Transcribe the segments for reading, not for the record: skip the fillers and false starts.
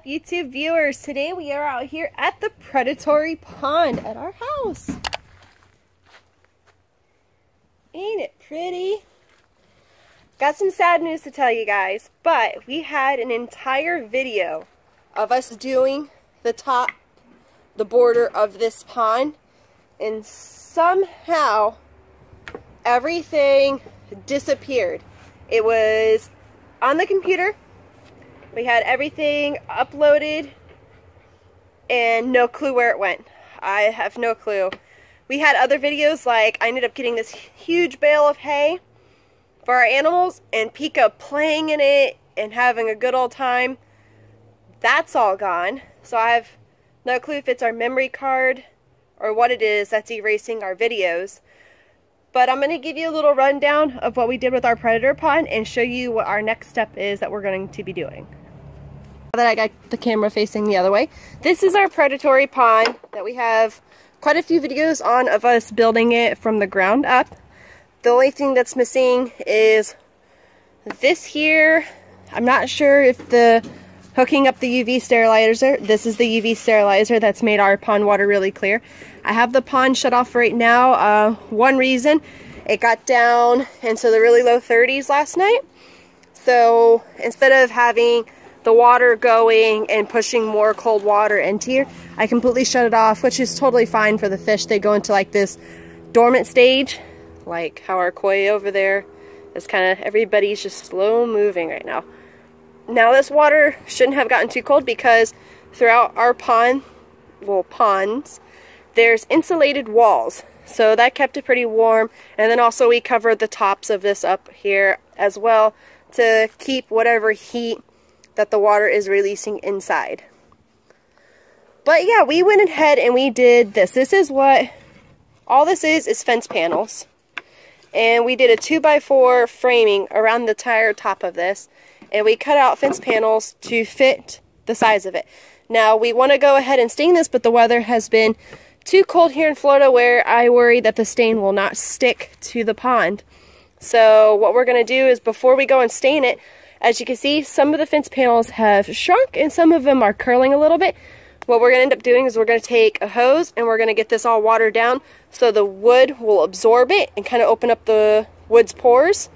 up, YouTube viewers? Today we are out here at the Predatory pond at our house. Ain't it pretty? Got some sad news to tell you guys, but we had an entire video of us doing the border of this pond, and somehow everything disappeared. It was on the computer. We had everything uploaded and no clue where it went. I have no clue. We had other videos, like I ended up getting this huge bale of hay for our animals and Pika playing in it and having a good old time. That's all gone. So I have no clue if it's our memory card or what it is that's erasing our videos. But I'm going to give you a little rundown of what we did with our predator pond and show you what our next step is that we're going to be doing. Now that I got the camera facing the other way, this is our predatory pond that we have quite a few videos on of us building it from the ground up. The only thing that's missing is this here. I'm not sure if the hooking up the UV sterilizer. This is the UV sterilizer that's made our pond water really clear. I have the pond shut off right now. One reason, it got down into the really low 30s last night. So instead of having the water going and pushing more cold water into here, I completely shut it off, which is totally fine for the fish. They go into like this dormant stage, like how our koi over there is kind of, everybody's just slow moving right now. Now this water shouldn't have gotten too cold because throughout our pond, well, ponds, there's insulated walls. So that kept it pretty warm. And then also we covered the tops of this up here as well to keep whatever heat that the water is releasing inside. But yeah, we went ahead and we did this. This is what, all this is fence panels. And we did a 2x4 framing around the entire top of this. And we cut out fence panels to fit the size of it. Now we want to go ahead and stain this, but the weather has been too cold here in Florida where I worry that the stain will not stick to the pond. So what we're going to do is before we go and stain it, as you can see, some of the fence panels have shrunk and some of them are curling a little bit. What we're going to end up doing is we're going to take a hose and we're going to get this all watered down so the wood will absorb it and kind of open up the wood's pores.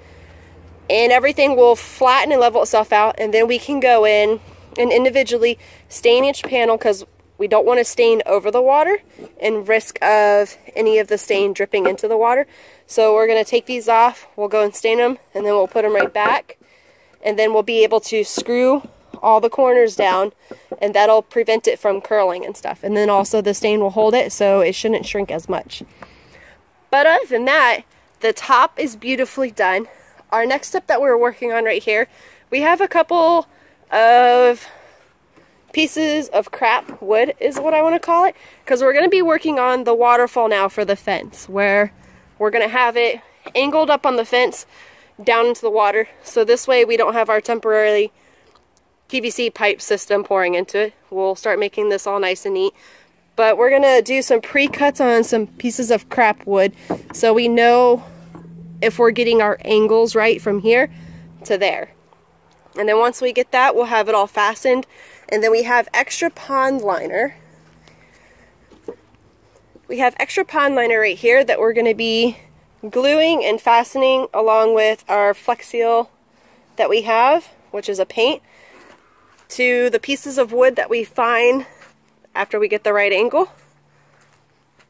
And everything will flatten and level itself out, and then we can go in and individually stain each panel because we don't want to stain over the water and risk of any of the stain dripping into the water. So we're going to take these off, we'll go and stain them, and then we'll put them right back. And then we'll be able to screw all the corners down, and that'll prevent it from curling and stuff. And then also the stain will hold it, so it shouldn't shrink as much. But other than that, the top is beautifully done. Our next step that we're working on right here, we have a couple of pieces of crap wood is what I want to call it, because we're going to be working on the waterfall now for the fence, where we're going to have it angled up on the fence down into the water, so this way we don't have our temporary PVC pipe system pouring into it. We'll start making this all nice and neat, but we're going to do some pre-cuts on some pieces of crap wood so we know if we're getting our angles right from here to there. And then once we get that, we'll have it all fastened. And then we have extra pond liner. We have extra pond liner right here that we're going to be gluing and fastening along with our Flex Seal that we have, which is a paint, to the pieces of wood that we find after we get the right angle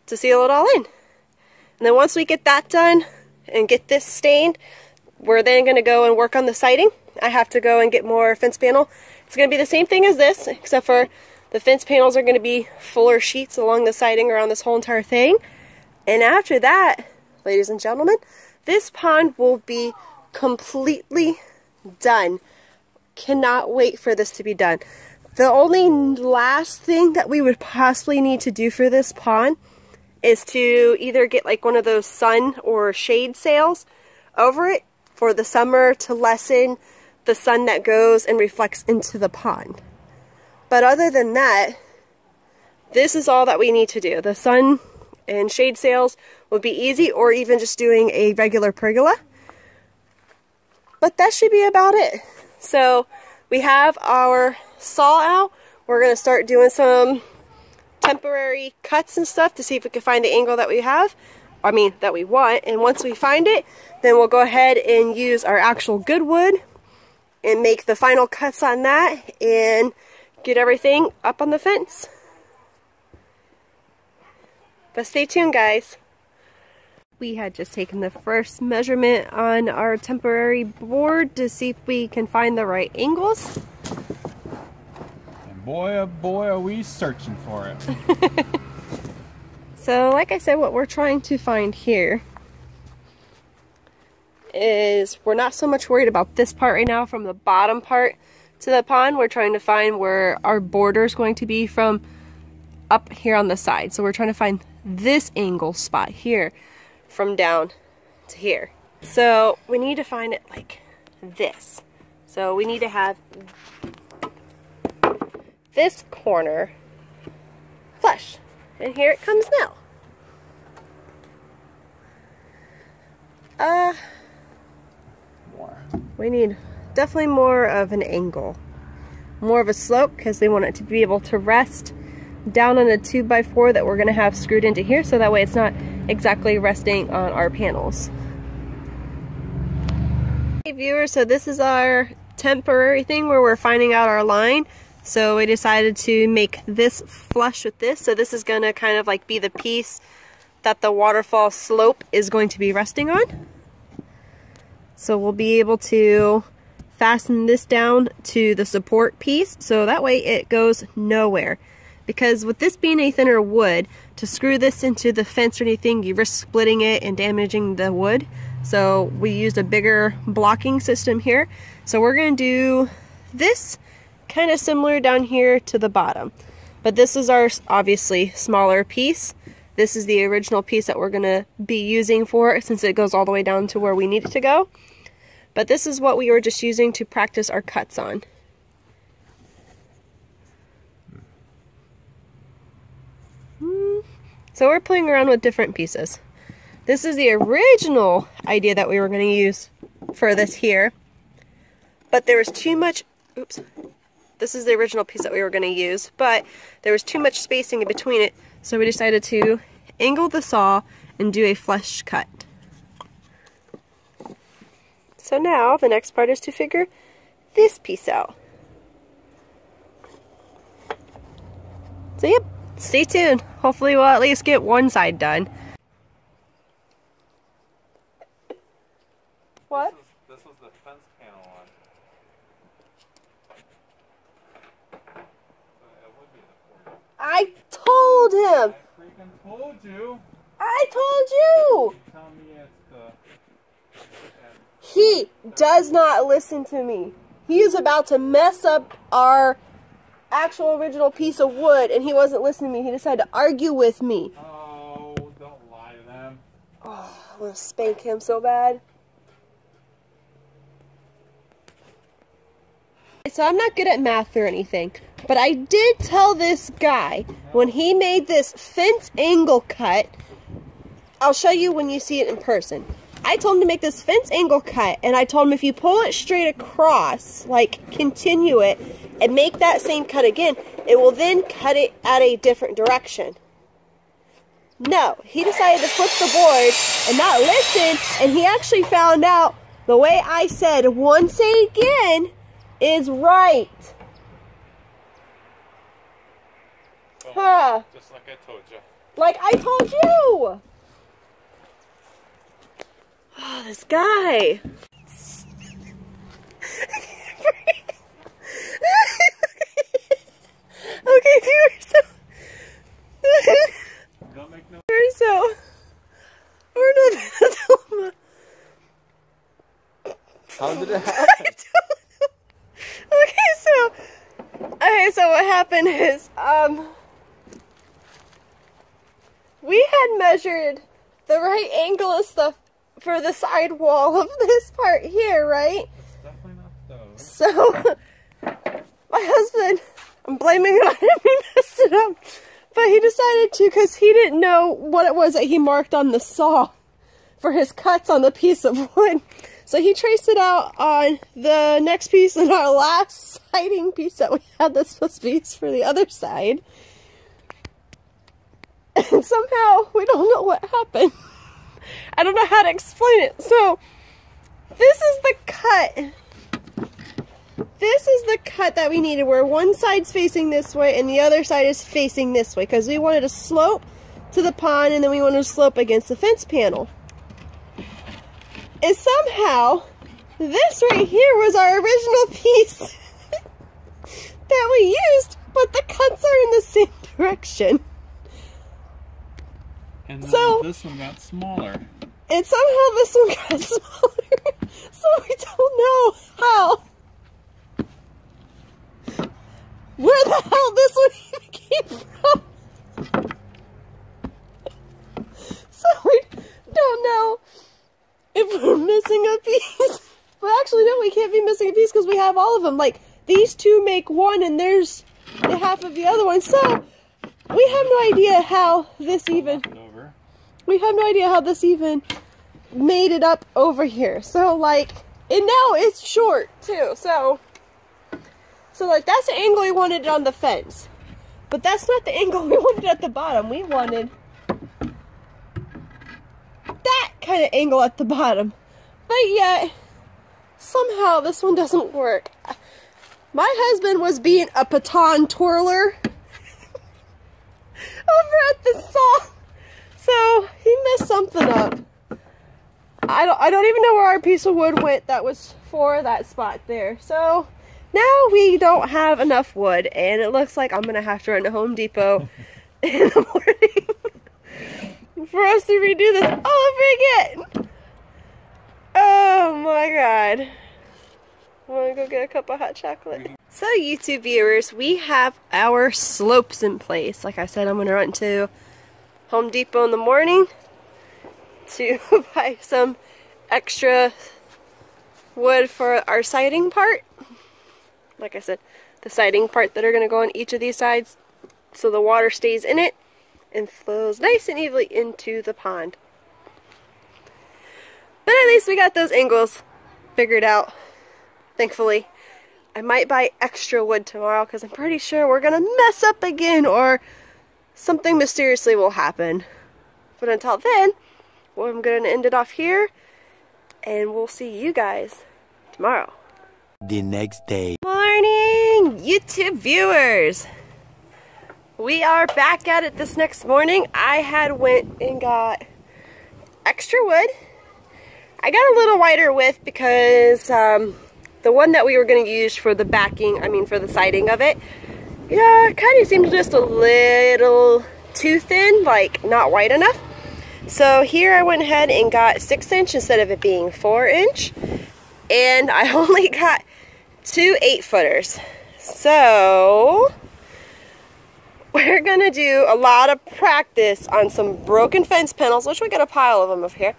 to seal it all in. And then once we get that done and get this stained, we're then going to go and work on the siding. I have to go and get more fence panel. It's going to be the same thing as this, except for the fence panels are going to be fuller sheets along the siding around this whole entire thing. And after that, ladies and gentlemen, this pond will be completely done. Cannot wait for this to be done. The only last thing that we would possibly need to do for this pond is to either get like one of those sun or shade sails over it for the summer to lessen the sun that goes and reflects into the pond. But other than that, this is all that we need to do. The sun and shade sails would be easy, or even just doing a regular pergola. But that should be about it. So we have our saw out. we're going to start doing some temporary cuts and stuff to see if we can find the angle that we have. I mean, that we want. And once we find it, then we'll go ahead and use our actual good wood and make the final cuts on that and get everything up on the fence. But stay tuned, guys. We had just taken the first measurement on our temporary board to see if we can find the right angles. And boy, oh boy, are we searching for it. So, like I said, what we're trying to find here is we're not so much worried about this part right now from the bottom part to the pond. We're trying to find where our border is going to be from up here on the side. So we're trying to find this angle spot here from down to here. So we need to find it like this. So we need to have this corner flush. And here it comes now. We need definitely more of an angle. More of a slope because we want it to be able to rest down on a 2x4 that we're going to have screwed into here, so that way it's not exactly resting on our panels. Hey viewers, so this is our temporary thing where we're finding out our line. So we decided to make this flush with this. So this is going to kind of like be the piece that the waterfall slope is going to be resting on. So we'll be able to fasten this down to the support piece, so that way it goes nowhere. Because with this being a thinner wood, to screw this into the fence or anything, you risk splitting it and damaging the wood. So we used a bigger blocking system here. So we're going to do this kind of similar down here to the bottom. But this is our obviously smaller piece. This is the original piece that we're going to be using for it, since it goes all the way down to where we need it to go. But this is what we were just using to practice our cuts on. So we're playing around with different pieces. This is the original idea that we were going to use for this here. But there was too much, oops. This is the original piece that we were going to use, but there was too much spacing in between it, so we decided to angle the saw and do a flush cut. So now the next part is to figure this piece out. So yep, stay tuned. Hopefully we'll at least get one side done. What? This was the fence panel one. It would be the 40. I told him! I freaking told you! I told you! You tell me it's the... He does not listen to me. He is about to mess up our actual original piece of wood, and he wasn't listening to me. He decided to argue with me. Oh, don't lie to them. Oh, I want to spank him so bad. So I'm not good at math or anything, but I did tell this guy when he made this fence angle cut, I'll show you when you see it in person. I told him to make this fence angle cut, and I told him if you pull it straight across, like continue it, and make that same cut again, it will then cut it at a different direction. No, he decided to flip the board and not listen, and he actually found out the way I said, "Once say again," is right. Oh, Huh. just like I told you. Like I told you! Oh, this guy. Okay, viewers, so... Don't make no... So... We're not... How did it happen? Okay, so what happened is, we had measured the right angle and stuff for the side wall of this part here, right? It's definitely not those. So, my husband, I'm blaming it on him, he messed it up, but he decided to, because he didn't know what it was that he marked on the saw for his cuts on the piece of wood. So he traced it out on the next piece and our last siding piece that we had that's supposed to be used for the other side. And somehow we don't know what happened. I don't know how to explain it. So this is the cut. This is the cut that we needed, where one side's facing this way and the other side is facing this way, because we wanted a slope to the pond and then we wanted a slope against the fence panel. And somehow this right here was our original piece that we used, but the cuts are in the same direction. And then so this one got smaller. And somehow this one got smaller. So we don't know how. Where the hell this one even came from? So we don't know if we're missing a piece. But actually, no, we can't be missing a piece because we have all of them. Like, these two make one and there's the half of the other one. So we have no idea how this even... We have no idea how this even made it up over here. So, like, and now it's short, too. So like, that's the angle we wanted on the fence. But that's not the angle we wanted at the bottom. We wanted that kind of angle at the bottom. But yet, somehow this one doesn't work. My husband was being a baton twirler over at the saw. So he messed something up. I don't even know where our piece of wood went that was for that spot there. So now we don't have enough wood, and it looks like I'm gonna have to run to Home Depot in the morning for us to redo this all over again. Oh my god. I wanna go get a cup of hot chocolate. So YouTube viewers, we have our slopes in place. Like I said, I'm gonna run to Home Depot in the morning to buy some extra wood for our siding part. Like I said, the siding part that are going to go on each of these sides so the water stays in it and flows nice and evenly into the pond. But at least we got those angles figured out, thankfully. I might buy extra wood tomorrow because I'm pretty sure we're going to mess up again, or something mysteriously will happen. But until then, well, I'm going to end it off here, and we'll see you guys tomorrow. The next day. Morning, YouTube viewers. We are back at it this next morning. I had went and got extra wood. I got a little wider width because the one that we were going to use for the backing, for the siding of it, yeah, it kind of seemed just a little too thin, like not wide enough. So here I went ahead and got 6" instead of it being 4". And I only got 2 8-footers. So we're gonna do a lot of practice on some broken fence panels, which we got a pile of them up here,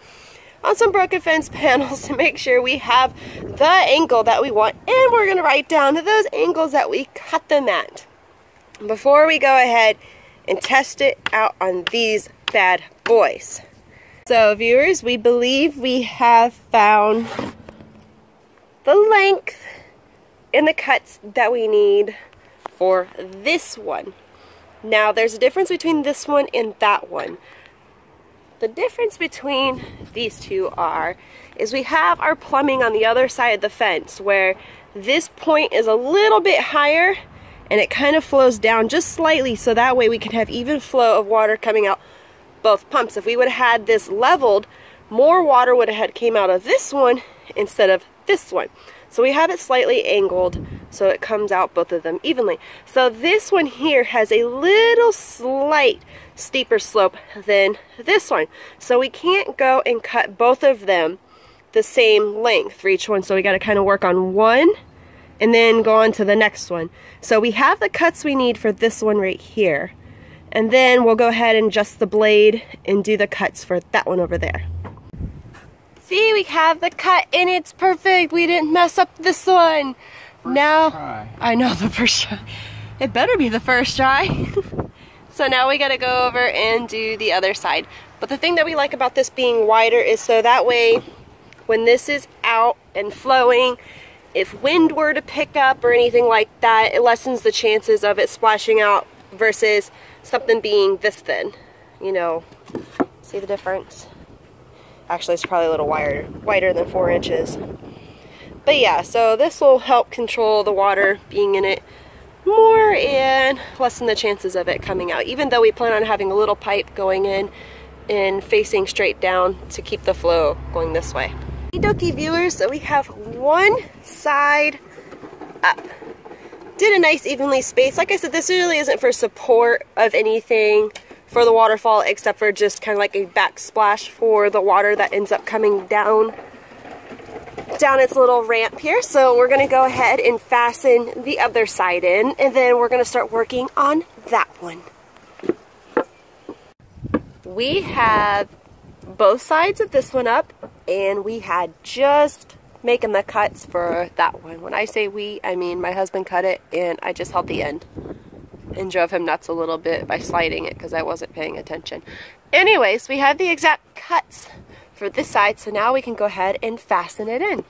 on some broken fence panels to make sure we have the angle that we want. And we're gonna write down those angles that we cut them at before we go ahead and test it out on these bad boys. So viewers, we believe we have found the length and the cuts that we need for this one. Now there's a difference between this one and that one. The difference between these two is we have our plumbing on the other side of the fence, where this point is a little bit higher and it kind of flows down just slightly, so that way we can have even flow of water coming out both pumps. If we would have had this leveled, more water would have came out of this one instead of this one. So we have it slightly angled so it comes out both of them evenly. So this one here has a little slight steeper slope than this one. So we can't go and cut both of them the same length for each one. So we got to kind of work on one and then go on to the next one. So we have the cuts we need for this one right here. And then we'll go ahead and adjust the blade and do the cuts for that one over there. See, we have the cut and it's perfect. We didn't mess up this one. Now, try. I know, the first try. It better be the first try. So now we gotta go over and do the other side. But the thing that we like about this being wider is so that way when this is out and flowing. If wind were to pick up or anything like that, it lessens the chances of it splashing out versus something being this thin. You know, see the difference? Actually, it's probably a little wider than 4 inches. But yeah, so this will help control the water being in it more and lessen the chances of it coming out, even though we plan on having a little pipe going in and facing straight down to keep the flow going this way. Okie viewers, so we have one side up. Did a nice evenly spaced. Like I said, this really isn't for support of anything for the waterfall except for just kind of like a backsplash for the water that ends up coming down its little ramp here. So we're going to go ahead and fasten the other side in, and then we're going to start working on that one. We have both sides of this one up, and we had just making the cuts for that one. When I say we, I mean my husband cut it and I just held the end and drove him nuts a little bit by sliding it because I wasn't paying attention. Anyways, we have the exact cuts for this side, so now we can go ahead and fasten it in.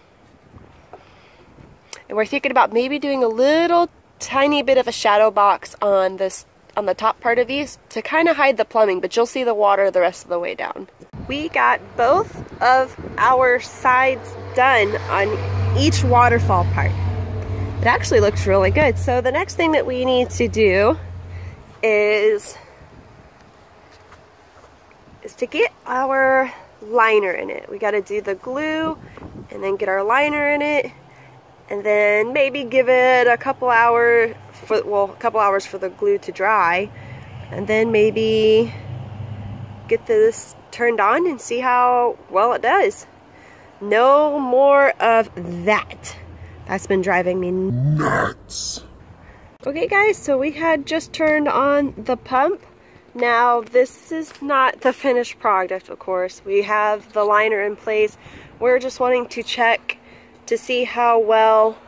And we're thinking about maybe doing a little tiny bit of a shadow box on the top part of these to kind of hide the plumbing, but you'll see the water the rest of the way down. We got both of our sides done on each waterfall part. It actually looks really good. So the next thing that we need to do is to get our liner in it. We got to do the glue and then get our liner in it, and then maybe give it a couple hours for the glue to dry, and then maybe get this turned on and see how well it does. No more of that. That's been driving me nuts. Okay guys, so we had just turned on the pump. Now this is not the finished product, of course. We have the liner in place. We're just wanting to check to see how well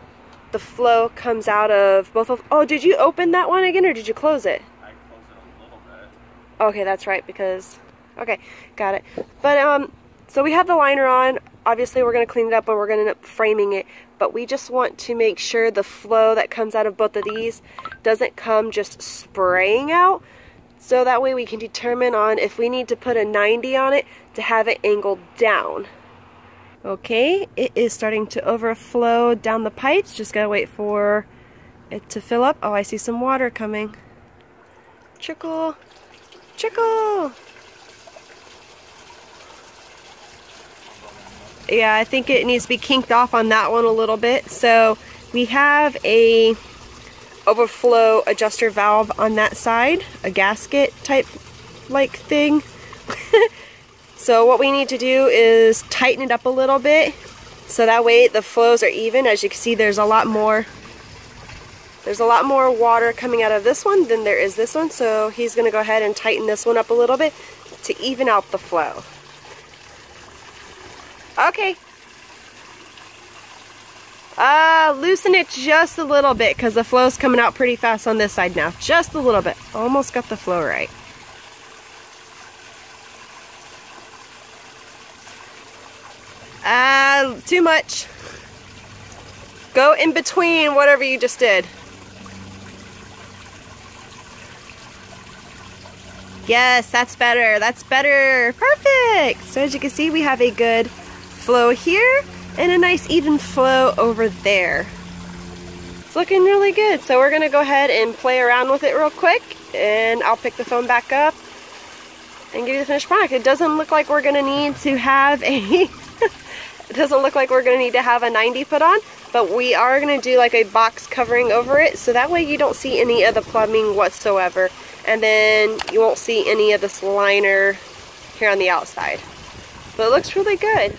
the flow comes out of both of... Oh, did you open that one again or did you close it? I closed it a little bit. Okay, that's right, because... Okay, got it. But, so we have the liner on. Obviously, we're going to clean it up and we're going to end up framing it. But we just want to make sure the flow that comes out of both of these doesn't come just spraying out. So that way we can determine on if we need to put a 90 on it to have it angled down. Okay, it is starting to overflow down the pipes. Just gotta wait for it to fill up. Oh, I see some water coming. Trickle, trickle. Yeah, I think it needs to be kinked off on that one a little bit. So we have a overflow adjuster valve on that side, a gasket type like thing. So what we need to do is tighten it up a little bit so that way the flows are even. As you can see, there's a lot more water coming out of this one than there is this one, so he's going to go ahead and tighten this one up a little bit to even out the flow. Okay. Loosen it just a little bit because the flow's coming out pretty fast on this side now. Just a little bit. Almost got the flow right. Too much. Go in between whatever you just did. Yes, that's better. That's better. Perfect. So as you can see, we have a good flow here and a nice even flow over there. It's looking really good. So we're going to go ahead and play around with it real quick, and I'll pick the phone back up and give you the finished product. It doesn't look like we're going to need to have a it doesn't look like we're going to need to have a 90 put on, but we are going to do like a box covering over it, so that way you don't see any of the plumbing whatsoever, and then you won't see any of this liner here on the outside. But it looks really good.